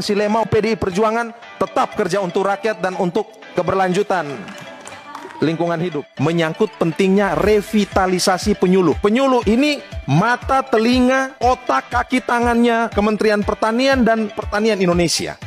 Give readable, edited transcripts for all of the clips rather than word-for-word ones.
Silema PDI Perjuangan tetap kerja untuk rakyat dan untuk keberlanjutan lingkungan hidup. Menyangkut pentingnya revitalisasi penyuluh. Penyuluh ini mata, telinga, otak, kaki, tangannya Kementerian Pertanian dan Pertanian Indonesia.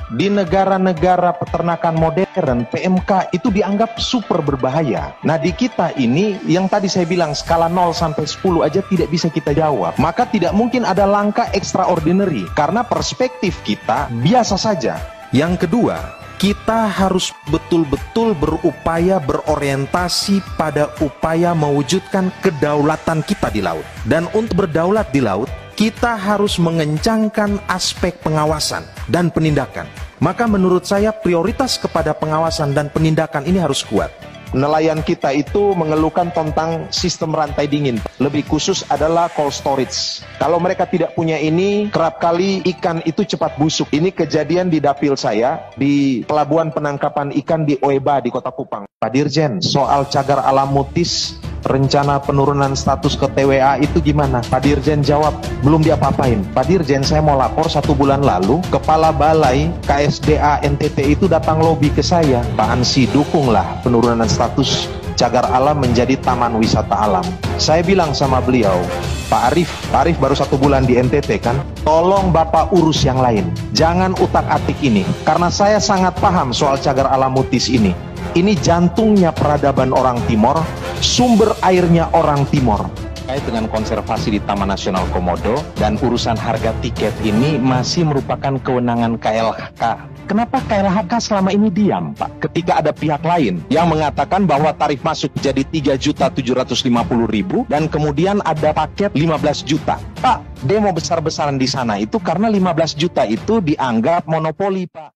Di negara-negara peternakan modern, PMK itu dianggap super berbahaya. Nah, di kita ini, yang tadi saya bilang skala 0 sampai 10 aja tidak bisa kita jawab. Maka tidak mungkin ada langkah extraordinary, karena perspektif kita biasa saja. Yang kedua, kita harus betul-betul berupaya berorientasi pada upaya mewujudkan kedaulatan kita di laut. Dan untuk berdaulat di laut, kita harus mengencangkan aspek pengawasan dan penindakan. Maka menurut saya prioritas kepada pengawasan dan penindakan ini harus kuat. Nelayan kita itu mengeluhkan tentang sistem rantai dingin. Lebih khusus adalah cold storage. Kalau mereka tidak punya ini, kerap kali ikan itu cepat busuk. Ini kejadian di dapil saya, di pelabuhan penangkapan ikan di Oeba di Kota Kupang. Pak Dirjen, soal cagar alam mutis, rencana penurunan status ke TWA itu gimana? Pak Dirjen jawab, belum diapa-apain. Pak Dirjen, saya mau lapor 1 bulan lalu, Kepala Balai KSDA NTT itu datang lobi ke saya. Pak Ansi, dukunglah penurunan status cagar alam menjadi taman wisata alam. Saya bilang sama beliau, Pak Arif baru 1 bulan di NTT kan? Tolong Bapak urus yang lain. Jangan utak-atik ini. Karena saya sangat paham soal cagar alam mutis ini. Ini jantungnya peradaban orang Timor, sumber airnya orang Timor. Kait dengan konservasi di Taman Nasional Komodo dan urusan harga tiket ini masih merupakan kewenangan KLHK. Kenapa KLHK selama ini diam, Pak? Ketika ada pihak lain yang mengatakan bahwa tarif masuk jadi 3.750.000 dan kemudian ada paket 15 juta. Pak, demo besar-besaran di sana itu karena 15 juta itu dianggap monopoli, Pak.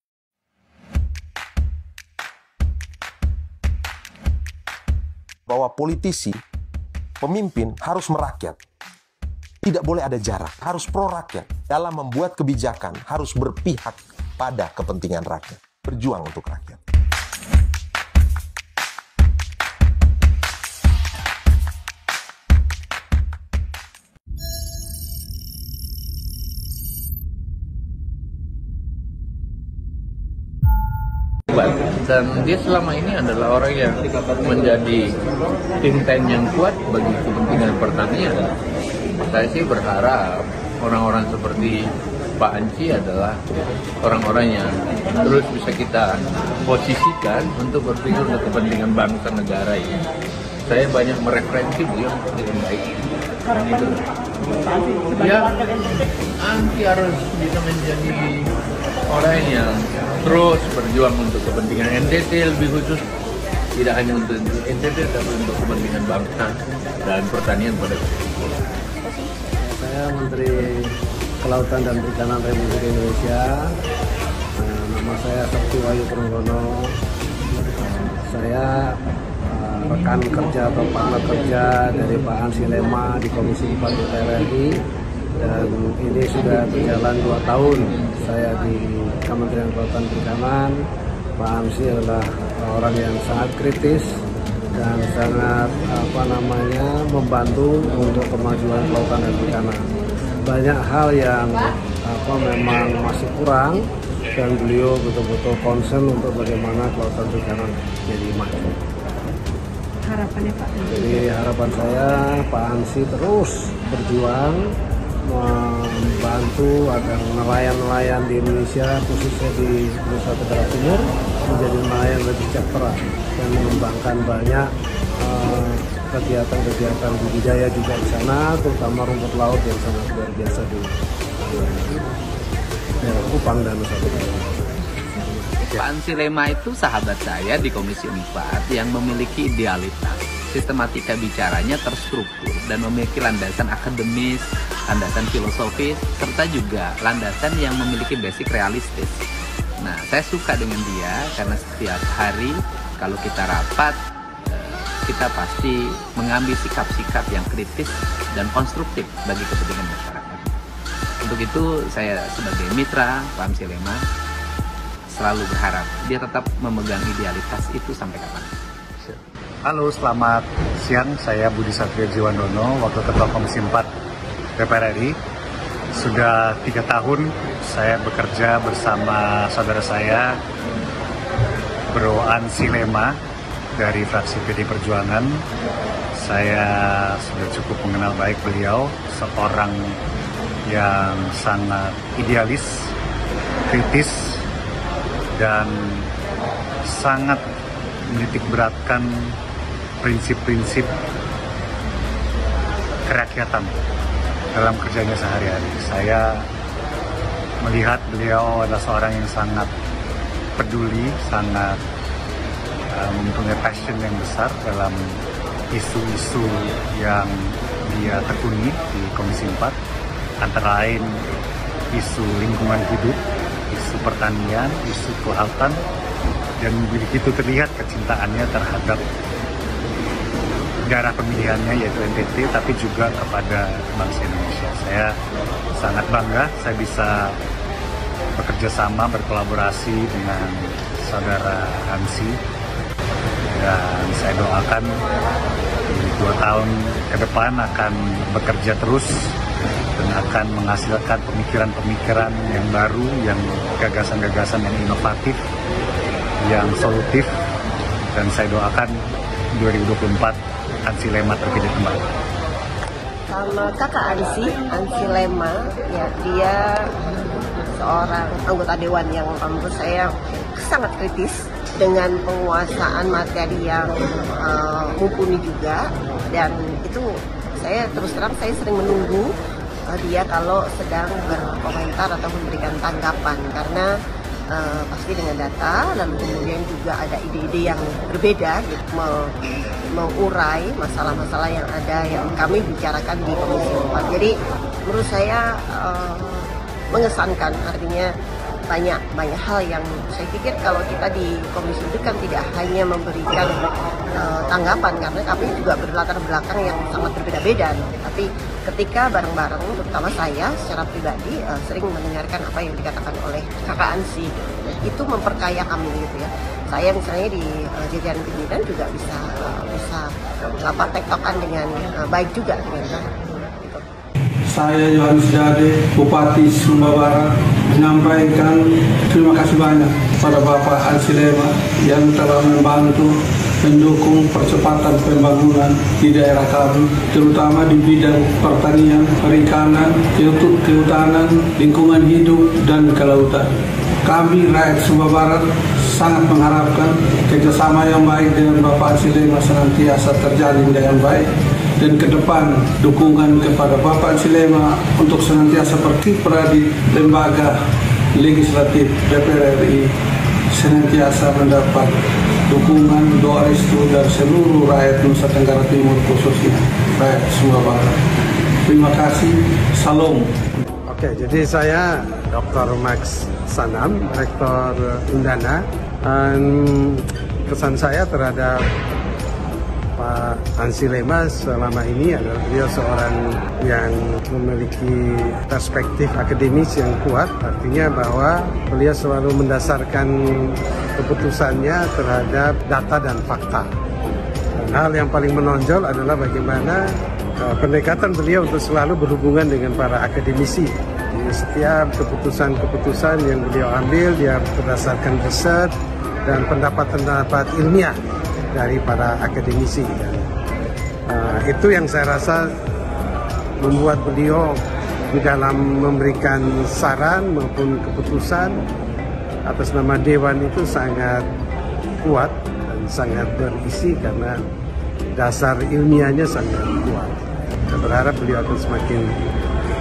Bahwa politisi, pemimpin harus merakyat. Tidak boleh ada jarak, harus pro rakyat. Dalam membuat kebijakan harus berpihak pada kepentingan rakyat. Berjuang untuk rakyat. Dan dia selama ini adalah orang yang menjadi think tank yang kuat bagi kepentingan pertanian. Saya sih berharap orang-orang seperti Pak Ansi adalah orang-orang yang terus bisa kita posisikan untuk berpikir untuk kepentingan bangsa negara ini. Saya banyak mereferensi beliau dengan baik. Dan itu dia Ansi harus bisa menjadi orang yang terus berjuang untuk kepentingan NTT, lebih khusus tidak hanya untuk NTT tapi untuk kepentingan bangsa dan pertanian pada kesimpulan. Saya Menteri Kelautan dan Perikanan Republik Indonesia. Nama saya Sakti Wahyu Purwono. Saya rekan kerja atau partner kerja dari Pak Ansi Lema di Komisi 4 DPR RI, dan ini sudah berjalan 2 tahun saya di Kementerian Kelautan Perikanan. Pak Ansi adalah orang yang sangat kritis dan sangat membantu untuk kemajuan kelautan dan perikanan. Banyak hal yang memang masih kurang dan beliau betul-betul concern untuk bagaimana kelautan perikanan jadi maju. Harapannya Pak? Jadi harapan saya Pak Ansi terus berjuang membantu agar nelayan-nelayan di Indonesia, khususnya di Nusa Tenggara Timur, menjadi nelayan lebih sejahtera dan mengembangkan banyak kegiatan-kegiatan budidaya juga di sana, terutama rumput laut yang sangat luar biasa di daerah Kupang dan Nusa Tenggara. Pak Ansi Lema itu sahabat saya di Komisi 4 yang memiliki idealitas. Sistematika bicaranya terstruktur dan memiliki landasan akademis, landasan filosofis, serta juga landasan yang memiliki basic realistis. Nah, saya suka dengan dia karena setiap hari kalau kita rapat, kita pasti mengambil sikap-sikap yang kritis dan konstruktif bagi kepentingan masyarakat. Untuk itu, saya sebagai mitra Pak Ansi Lema selalu berharap dia tetap memegang idealitas itu sampai kapan? Halo, selamat siang. Saya Budi Satrio Jiwandono, Wakil Ketua Komisi 4 DPR RI. Sudah 3 tahun saya bekerja bersama saudara saya, Bro Ansi Lema dari fraksi PD Perjuangan. Saya sudah cukup mengenal baik beliau, seorang yang sangat idealis, kritis, dan sangat menitik beratkan prinsip-prinsip kerakyatan dalam kerjanya sehari-hari. Saya melihat beliau adalah seorang yang sangat peduli, sangat mempunyai passion yang besar dalam isu-isu yang dia tekuni di Komisi 4, antara lain isu lingkungan hidup, isu pertanian, isu kelautan, dan begitu terlihat kecintaannya terhadap daerah pemilihannya yaitu NTT, tapi juga kepada bangsa Indonesia. Saya sangat bangga saya bisa bekerja sama, berkolaborasi dengan saudara Ansi, dan saya doakan di 2 tahun ke depan akan bekerja terus dan akan menghasilkan pemikiran-pemikiran yang baru, yang gagasan-gagasan yang inovatif, yang solutif, dan saya doakan 2024 Ansi Lema terpilih kembali. Sama kakak Ansi Lema, ya, dia seorang anggota dewan yang menurut saya sangat kritis dengan penguasaan materi yang mumpuni juga, dan itu saya terus terang saya sering menunggu dia kalau sedang berkomentar atau memberikan tanggapan, karena pasti dengan data, lalu kemudian juga ada ide-ide yang berbeda gitu, mengurai masalah-masalah yang ada yang kami bicarakan di Komisi 4. Jadi menurut saya mengesankan, artinya banyak hal yang saya pikir kalau kita di Komisi itu kan tidak hanya memberikan tanggapan, karena kami juga berlatar belakang yang sangat berbeda-beda, tapi ketika bareng-bareng, terutama saya secara pribadi sering mendengarkan apa yang dikatakan oleh kakak Ansi, itu memperkaya kami gitu ya. Saya misalnya di jajaran pimpinan juga bisa tektokan dengan baik juga dengan Saya Yohanes Dade, Bupati Sumba Barat, menyampaikan terima kasih banyak pada Bapak Ansi Lema yang telah membantu mendukung percepatan pembangunan di daerah kami, terutama di bidang pertanian, perikanan, kehutanan, lingkungan hidup, dan kelautan. Kami rakyat Sumba Barat sangat mengharapkan kerjasama yang baik dengan Bapak Ansi Lema senantiasa terjalin dengan baik, dan ke depan dukungan kepada Bapak Ansi Lema untuk senantiasa berkiprah di lembaga legislatif DPR RI, senantiasa mendapat dukungan, doa restu dari seluruh rakyat Nusa Tenggara Timur, khususnya rakyat Sumba Barat. Terima kasih, salam. Oke, jadi saya Dr. Max Sanam, Rektor Undana. Kesan saya terhadap Pak Ansi Lema selama ini adalah beliau seorang yang memiliki perspektif akademis yang kuat, artinya bahwa beliau selalu mendasarkan keputusannya terhadap data dan fakta. Dan hal yang paling menonjol adalah bagaimana pendekatan beliau untuk selalu berhubungan dengan para akademisi. Di setiap keputusan-keputusan yang beliau ambil, dia berdasarkan riset dan pendapat-pendapat ilmiah dari para akademisi. Dan itu yang saya rasa membuat beliau di dalam memberikan saran maupun keputusan atas nama Dewan itu sangat kuat dan sangat berisi, karena dasar ilmiahnya sangat kuat. Saya berharap beliau akan semakin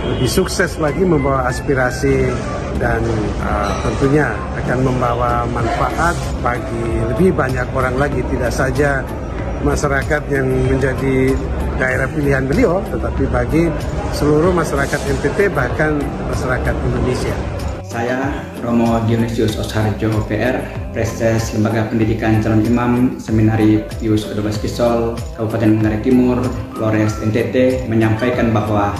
lebih sukses lagi membawa aspirasi, dan tentunya akan membawa manfaat bagi lebih banyak orang lagi, tidak saja masyarakat yang menjadi daerah pilihan beliau, tetapi bagi seluruh masyarakat NTT, bahkan masyarakat Indonesia. Saya Romo Dionysius Osharjo PR, Preses Lembaga Pendidikan Calon Imam Seminari Pius Odobas Kisol, Kabupaten Tenggara Timur, Flores NTT, menyampaikan bahwa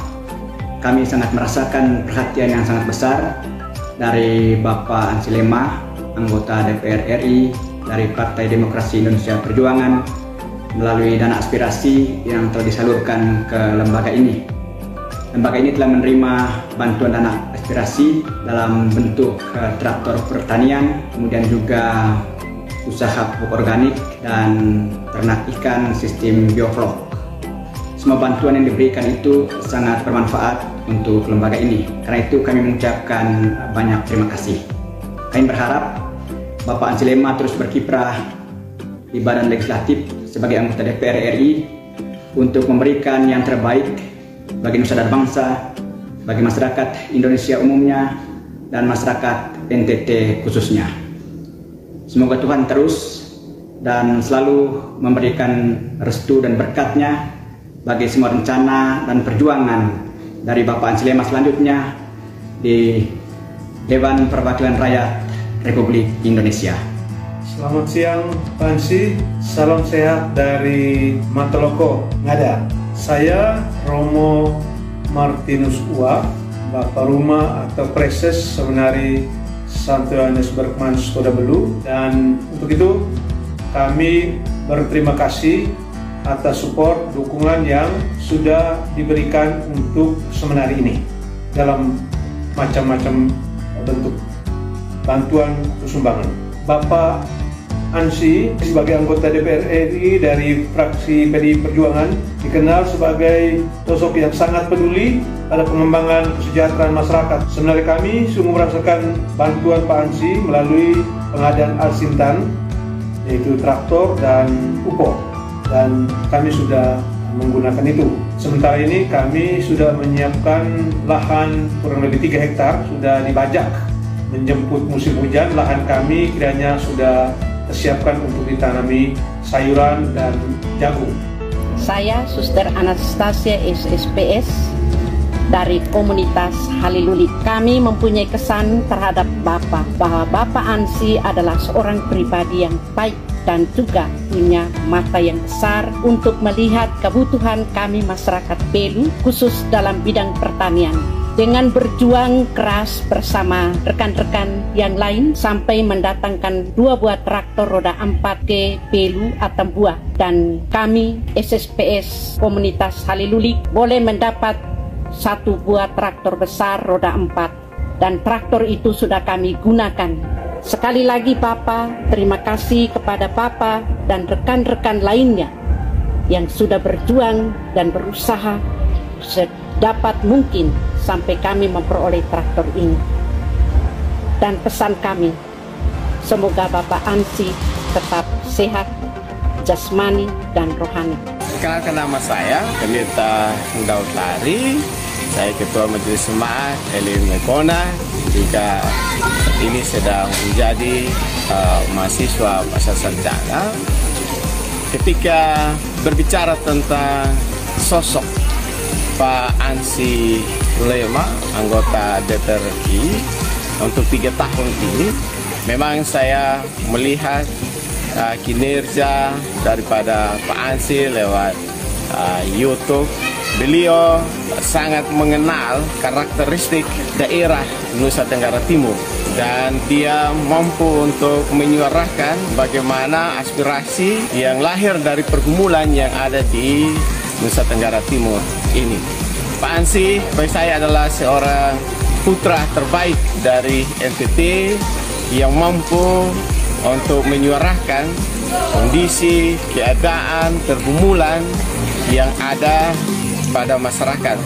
kami sangat merasakan perhatian yang sangat besar dari Bapak Ansi Lema anggota DPR RI dari Partai Demokrasi Indonesia Perjuangan melalui dana aspirasi yang telah disalurkan ke lembaga ini. Lembaga ini telah menerima bantuan dana aspirasi dalam bentuk traktor pertanian, kemudian juga usaha pupuk organik dan ternak ikan sistem bioflok. Semua bantuan yang diberikan itu sangat bermanfaat untuk lembaga ini. Karena itu kami mengucapkan banyak terima kasih. Kami berharap Bapak Ansi-Lema terus berkiprah di Badan Legislatif sebagai anggota DPR RI untuk memberikan yang terbaik bagi nusa dan bangsa, bagi masyarakat Indonesia umumnya, dan masyarakat NTT khususnya. Semoga Tuhan terus dan selalu memberikan restu dan berkat-Nya bagi semua rencana dan perjuangan dari Bapak Ansi-Lema selanjutnya di Dewan Perwakilan Rakyat Republik Indonesia. Selamat siang Pak Ansi, salam sehat dari Mataloko, Ngada. Saya Romo Martinus Ua, Bapak Rumah atau Preses Seminari Santo Yohanes Berkman Toda Belu, dan untuk itu kami berterima kasih atas support dukungan yang sudah diberikan untuk seminari ini dalam macam-macam bentuk bantuan atau sumbangan. Bapak Ansi sebagai anggota DPR RI dari fraksi PDI Perjuangan dikenal sebagai sosok yang sangat peduli pada pengembangan kesejahteraan masyarakat. Sebenarnya kami sungguh merasakan bantuan Pak Ansi melalui pengadaan Alsintan, yaitu traktor dan pupuk, dan kami sudah menggunakan itu. Sementara ini kami sudah menyiapkan lahan kurang lebih 3 hektar sudah dibajak. Menjemput musim hujan, lahan kami kiranya sudah tersiapkan untuk ditanami sayuran dan jagung. Saya Suster Anastasia SSPS dari komunitas Halilulik. Kami mempunyai kesan terhadap Bapak bahwa Bapak Ansi adalah seorang pribadi yang baik dan juga punya mata yang besar untuk melihat kebutuhan kami masyarakat Belu, khusus dalam bidang pertanian. Dengan berjuang keras bersama rekan-rekan yang lain sampai mendatangkan 2 buah traktor roda 4 ke Belu Atambua, dan kami SSPS komunitas Halilulik boleh mendapat 1 buah traktor besar roda 4, dan traktor itu sudah kami gunakan. Sekali lagi Bapak, terima kasih kepada Bapak dan rekan-rekan lainnya yang sudah berjuang dan berusaha sedapat mungkin sampai kami memperoleh traktor ini. Dan pesan kami, semoga Bapak Ansi tetap sehat, jasmani dan rohani. Kenalkan, nama saya Pendeta Daud Lari. Saya Ketua Majelis Jemaat Elim Mekona, juga ini sedang menjadi mahasiswa Pasar Sarjana. Ketika berbicara tentang sosok Pak Ansi-Lema, anggota DPR RI untuk 3 tahun ini, memang saya melihat kinerja daripada Pak Ansi lewat YouTube. Beliau sangat mengenal karakteristik daerah Nusa Tenggara Timur, dan dia mampu untuk menyuarakan bagaimana aspirasi yang lahir dari pergumulan yang ada di Nusa Tenggara Timur ini. Pak Ansi bagi saya adalah seorang putra terbaik dari NTT yang mampu untuk menyuarakan kondisi, keadaan, pergumulan yang ada pada masyarakat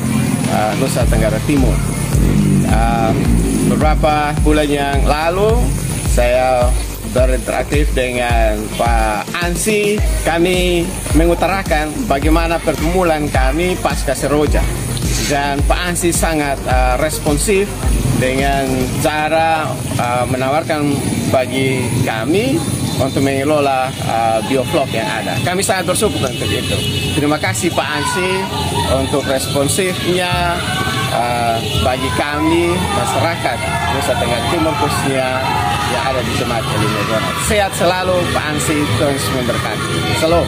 Nusa Tenggara Timur. Beberapa bulan yang lalu saya berinteraktif dengan Pak Ansi. Kami mengutarakan bagaimana pergumulan kami pasca Seroja, dan Pak Ansi sangat responsif dengan cara menawarkan bagi kami untuk mengelola bioflok yang ada. Kami sangat bersyukur untuk itu. Terima kasih Pak Ansi untuk responsifnya bagi kami masyarakat Nusa Tenggara Timur, khususnya yang ada di Jemaat Elim Mekona. Sehat selalu Pak Ansi, terus memberkati. Salam.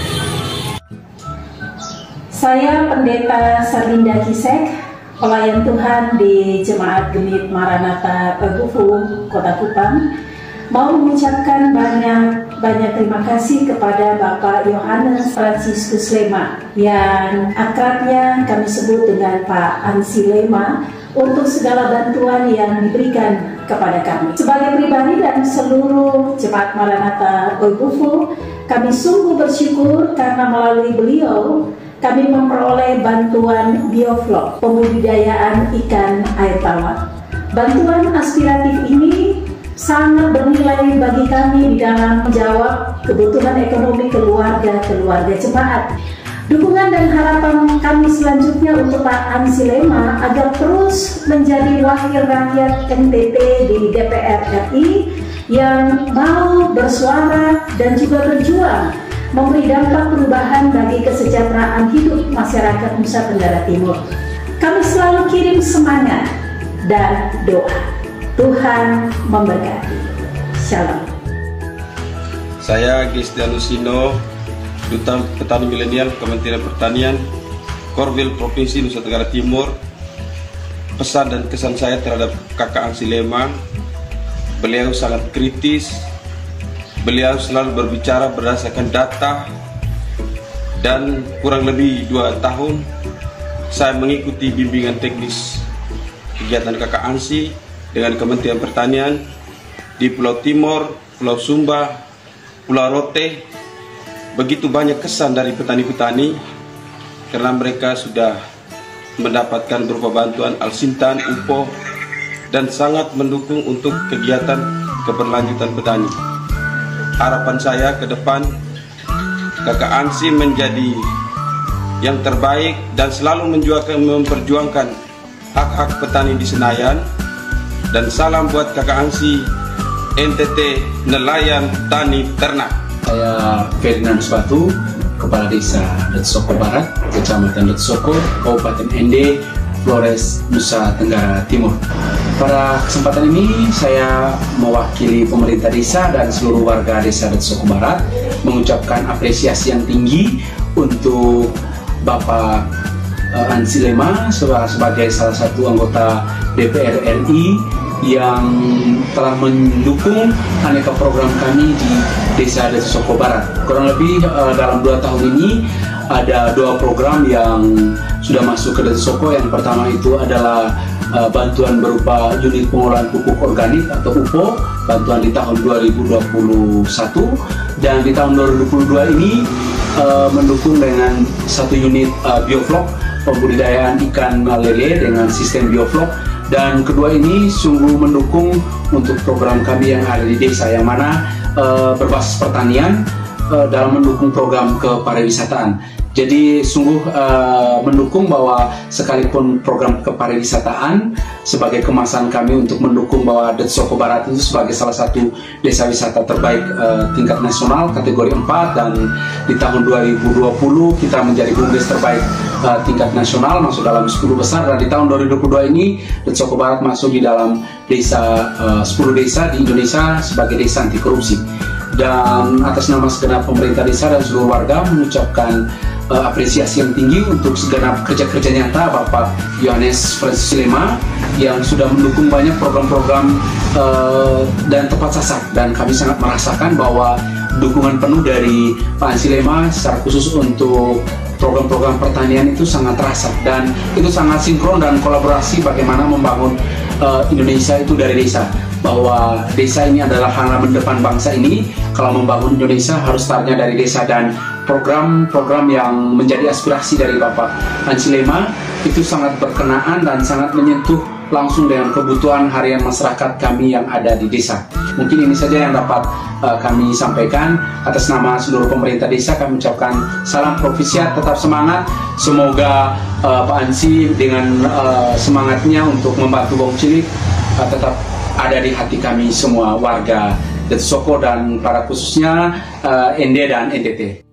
Saya Pendeta Sarlinda Kisek, pelayan Tuhan di Jemaat Genit Maranatha Tegufu, Kota Kupang. mau mengucapkan banyak terima kasih kepada Bapak Yohanes Franciscus Lema yang akrabnya kami sebut dengan Pak Ansi Lema untuk segala bantuan yang diberikan kepada kami. Sebagai pribadi dan seluruh Jemaat Maranatha Oibufo, kami sungguh bersyukur karena melalui beliau kami memperoleh bantuan bioflok pembudidayaan ikan air tawar. Bantuan aspiratif ini sangat bernilai bagi kami di dalam menjawab kebutuhan ekonomi keluarga jemaat. Dukungan dan harapan kami selanjutnya untuk Pak Ansi Lema agar terus menjadi wakil rakyat NTT di DPR RI yang mau bersuara dan juga berjuang memberi dampak perubahan bagi kesejahteraan hidup masyarakat Nusa Tenggara Timur. Kami selalu kirim semangat dan doa. Tuhan memberkati. Shalom. Saya Gistianus Sino, Duta Petani Milenial Kementerian Pertanian, Korwil Provinsi Nusa Tenggara Timur. Pesan dan kesan saya terhadap Kakak Ansi Lema, beliau sangat kritis. Beliau selalu berbicara berdasarkan data, dan kurang lebih 2 tahun saya mengikuti bimbingan teknis kegiatan Kakak Ansi dengan Kementerian Pertanian di Pulau Timor, Pulau Sumba, Pulau Rote. Begitu banyak kesan dari petani-petani karena mereka sudah mendapatkan berupa bantuan Alsintan, UPO, dan sangat mendukung untuk kegiatan keberlanjutan petani. Harapan saya ke depan, Kakak Ansi menjadi yang terbaik dan selalu memperjuangkan hak-hak petani di Senayan. Dan salam buat Kakak Ansi, NTT, nelayan, tani, ternak. Saya Ferdinand Suatu, Kepala Desa Detsoko Barat, Kecamatan Detsoko, Kabupaten Ende, Flores, Nusa Tenggara Timur. Pada kesempatan ini saya mewakili pemerintah desa dan seluruh warga desa Detsoko Barat mengucapkan apresiasi yang tinggi untuk Bapak Ansi Lema sebagai salah satu anggota DPR RI yang telah mendukung aneka program kami di desa Detsoko Barat. Kurang lebih dalam 2 tahun ini ada 2 program yang sudah masuk ke Detsoko. Yang pertama itu adalah bantuan berupa unit pengolahan pupuk organik atau UPO, bantuan di tahun 2021, dan di tahun 2022 ini mendukung dengan 1 unit bioflok pembudidayaan ikan lele dengan sistem bioflok. Dan kedua ini sungguh mendukung untuk program kami yang ada di desa yang mana berbasis pertanian dalam mendukung program kepariwisataan. Jadi sungguh mendukung bahwa sekalipun program kepariwisataan sebagai kemasan kami untuk mendukung bahwa Detsoko Barat itu sebagai salah satu desa wisata terbaik tingkat nasional kategori 4, dan di tahun 2020 kita menjadi BUMDes terbaik tingkat nasional, masuk dalam 10 besar, dan di tahun 2022 ini Detsoko Barat masuk di dalam desa 10 desa di Indonesia sebagai desa anti korupsi. Dan atas nama segenap pemerintah desa dan seluruh warga mengucapkan apresiasi yang tinggi untuk segenap kerja-kerja nyata Bapak Yohanes Franciscus Lema yang sudah mendukung banyak program-program dan tepat sasaran, dan kami sangat merasakan bahwa dukungan penuh dari Pak Ansi Lema secara khusus untuk program-program pertanian itu sangat terasa, dan itu sangat sinkron dan kolaborasi bagaimana membangun Indonesia itu dari desa, bahwa desa ini adalah halaman depan bangsa ini. Kalau membangun Indonesia harus startnya dari desa, dan program-program yang menjadi aspirasi dari Bapak Ansi Lema itu sangat berkenaan dan sangat menyentuh langsung dengan kebutuhan harian masyarakat kami yang ada di desa. Mungkin ini saja yang dapat kami sampaikan. Atas nama seluruh pemerintah desa kami ucapkan salam propisiat, tetap semangat. Semoga Pak Ansi dengan semangatnya untuk membantu Bong Cilik tetap ada di hati kami semua warga Detsoko dan pada khususnya ND dan NTT.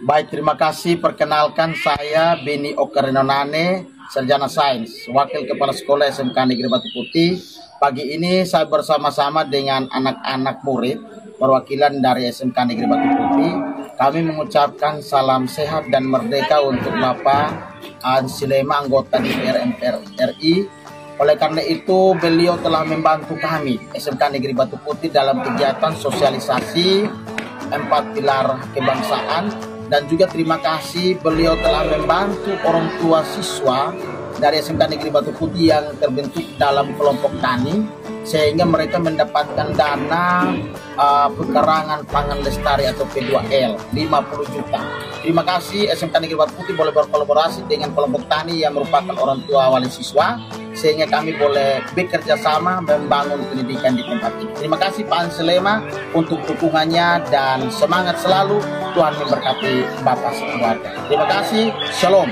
Baik, terima kasih. Perkenalkan, saya Beni Okarinonane, Sarjana Sains, Wakil Kepala Sekolah SMK Negeri Batu Putih. Pagi ini saya bersama-sama dengan anak-anak murid perwakilan dari SMK Negeri Batu Putih. Kami mengucapkan salam sehat dan merdeka untuk Bapak Ansi Lema, anggota DPR RI. Oleh karena itu, beliau telah membantu kami SMK Negeri Batu Putih dalam kegiatan sosialisasi 4 pilar kebangsaan, dan juga terima kasih beliau telah membantu orang tua siswa dari SMK Negeri Batu Putih yang terbentuk dalam kelompok tani, sehingga mereka mendapatkan dana pekarangan pangan lestari atau P2L 50 juta. Terima kasih SMK Negeri Batu Putih boleh berkolaborasi dengan kelompok tani yang merupakan orang tua wali siswa, sehingga kami boleh bekerja sama membangun pendidikan di tempat ini. Terima kasih Pak Ansilema untuk dukungannya dan semangat selalu. Tuhan memberkati Bapak sekeluarga. Terima kasih. Shalom.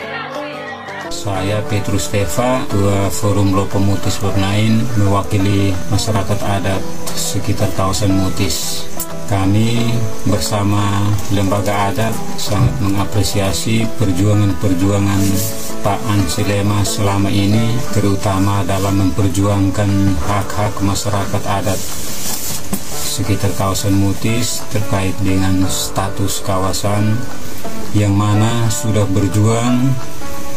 Saya Petrus Steva, Ketua Forum Lopo Mutis Bernain, mewakili masyarakat adat sekitar kawasan Mutis. Kami bersama lembaga adat sangat mengapresiasi perjuangan-perjuangan Pak Ansilema selama ini, terutama dalam memperjuangkan hak-hak masyarakat adat sekitar kawasan Mutis terkait dengan status kawasan yang mana sudah berjuang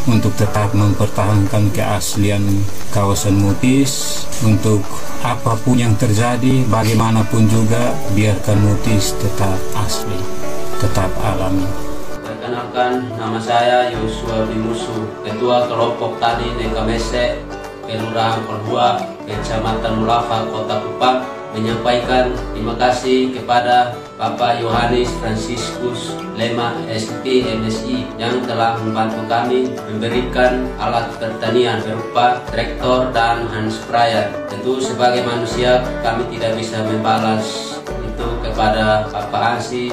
untuk tetap mempertahankan keaslian kawasan Mutis. Untuk apapun yang terjadi, bagaimanapun juga, biarkan Mutis tetap asli, tetap alami. Perkenalkan, nama saya Yosua Bimusu, Ketua Kelompok Tani Dekamese, Kelurahan Kolhua, Kecamatan Mulafa, Kota Kupang, menyampaikan terima kasih kepada Bapak Yohanes Franciscus Lema SP MSI yang telah membantu kami memberikan alat pertanian berupa traktor dan hand sprayer. Tentu sebagai manusia kami tidak bisa membalas itu kepada Bapak Ansi,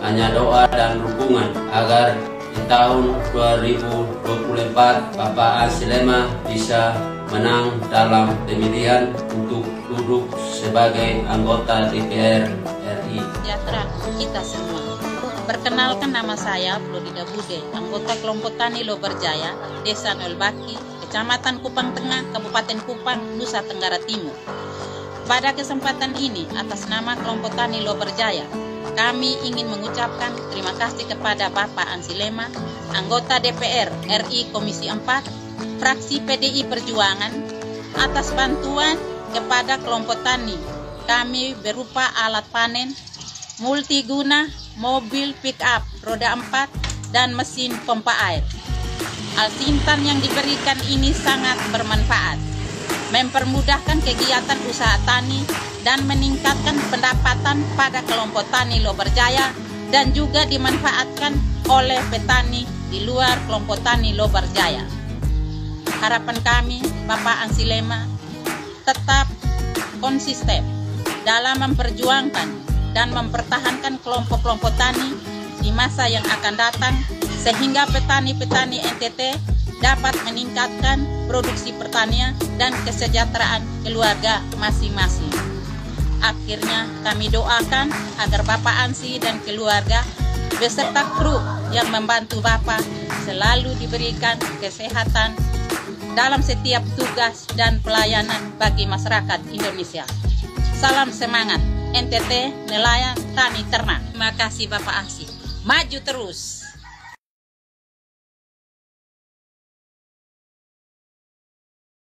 hanya doa dan dukungan agar di tahun 2024 Bapak Ansilema bisa menang dalam pemilihan untuk duduk sebagai anggota DPR RI. Sejahtera kita semua. Perkenalkan, nama saya Florida Bude, anggota kelompok Tani Loberjaya, Desa Nolbaki, Kecamatan Kupang Tengah, Kabupaten Kupang, Nusa Tenggara Timur. Pada kesempatan ini, atas nama kelompok Tani Loberjaya, kami ingin mengucapkan terima kasih kepada Bapak Ansilema, anggota DPR RI Komisi 4, fraksi PDI Perjuangan, atas bantuan kepada kelompok tani kami berupa alat panen, multiguna, mobil pick-up roda 4, dan mesin pompa air. Alsintan yang diberikan ini sangat bermanfaat, mempermudahkan kegiatan usaha tani dan meningkatkan pendapatan pada kelompok tani Loberjaya, dan juga dimanfaatkan oleh petani di luar kelompok tani Loberjaya. Harapan kami, Bapak Ansilema tetap konsisten dalam memperjuangkan dan mempertahankan kelompok-kelompok tani di masa yang akan datang, sehingga petani-petani NTT dapat meningkatkan produksi pertanian dan kesejahteraan keluarga masing-masing. Akhirnya kami doakan agar Bapak Ansi dan keluarga beserta kru yang membantu Bapak selalu diberikan kesehatan dalam setiap tugas dan pelayanan bagi masyarakat Indonesia. Salam semangat, NTT Nelayan Tani Ternak. Terima kasih Bapak Ansi. Maju terus.